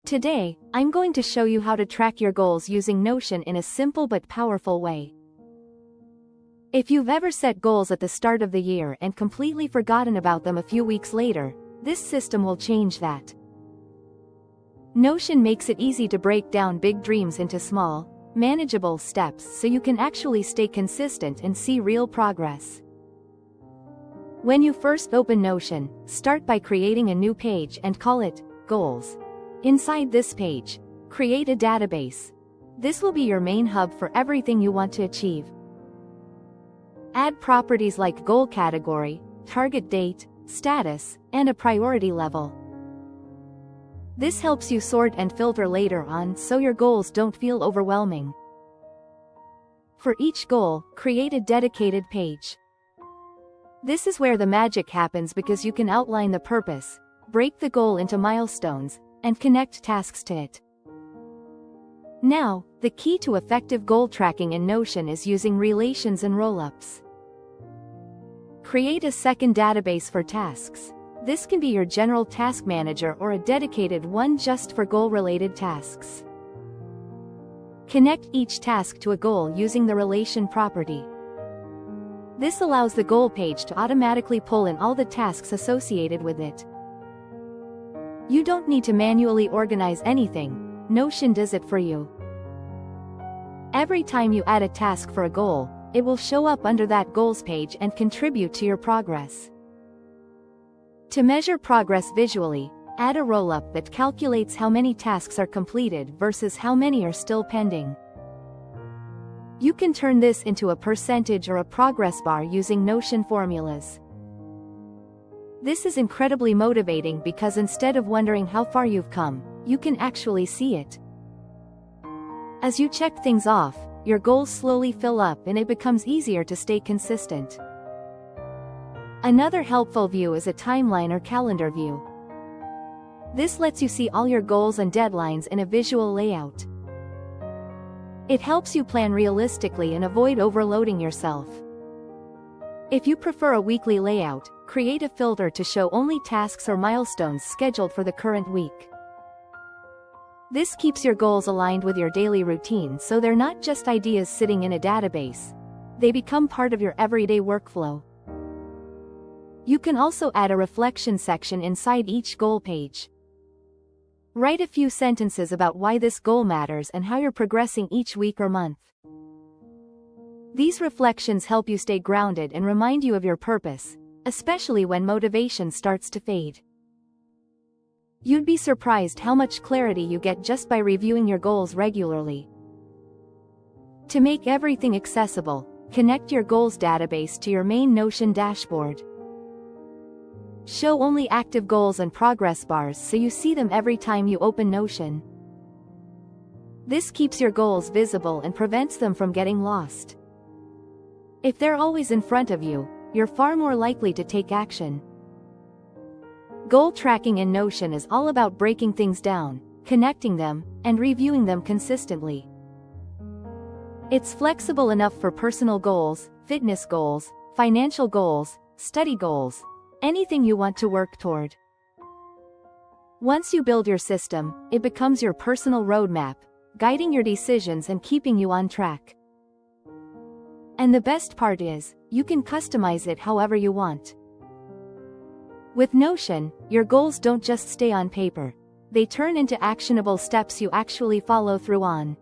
Today, I'm going to show you how to track your goals using Notion in a simple but powerful way. If you've ever set goals at the start of the year and completely forgotten about them a few weeks later, this system will change that. Notion makes it easy to break down big dreams into small, manageable steps so you can actually stay consistent and see real progress. When you first open Notion, start by creating a new page and call it Goals. Inside this page, create a database. This will be your main hub for everything you want to achieve. Add properties like goal category, target date, status, and a priority level. This helps you sort and filter later on so your goals don't feel overwhelming. For each goal, create a dedicated page. This is where the magic happens because you can outline the purpose, break the goal into milestones, and connect tasks to it. Now, the key to effective goal tracking in Notion is using relations and roll-ups. Create a second database for tasks. This can be your general task manager or a dedicated one just for goal-related tasks. Connect each task to a goal using the relation property. This allows the goal page to automatically pull in all the tasks associated with it. You don't need to manually organize anything, Notion does it for you. Every time you add a task for a goal, it will show up under that goals page and contribute to your progress. To measure progress visually, add a roll-up that calculates how many tasks are completed versus how many are still pending. You can turn this into a percentage or a progress bar using Notion formulas. This is incredibly motivating because instead of wondering how far you've come, you can actually see it. As you check things off, your goals slowly fill up and it becomes easier to stay consistent. Another helpful view is a timeline or calendar view. This lets you see all your goals and deadlines in a visual layout. It helps you plan realistically and avoid overloading yourself. If you prefer a weekly layout, create a filter to show only tasks or milestones scheduled for the current week. This keeps your goals aligned with your daily routine so they're not just ideas sitting in a database. They become part of your everyday workflow. You can also add a reflection section inside each goal page. Write a few sentences about why this goal matters and how you're progressing each week or month. These reflections help you stay grounded and remind you of your purpose, especially when motivation starts to fade. You'd be surprised how much clarity you get just by reviewing your goals regularly. To make everything accessible, connect your goals database to your main Notion dashboard. Show only active goals and progress bars so you see them every time you open Notion. This keeps your goals visible and prevents them from getting lost. If they're always in front of you, you're far more likely to take action. Goal tracking in Notion is all about breaking things down, connecting them, and reviewing them consistently. It's flexible enough for personal goals, fitness goals, financial goals, study goals, anything you want to work toward. Once you build your system, it becomes your personal roadmap, guiding your decisions and keeping you on track. And the best part is, you can customize it however you want. With Notion, your goals don't just stay on paper. They turn into actionable steps you actually follow through on.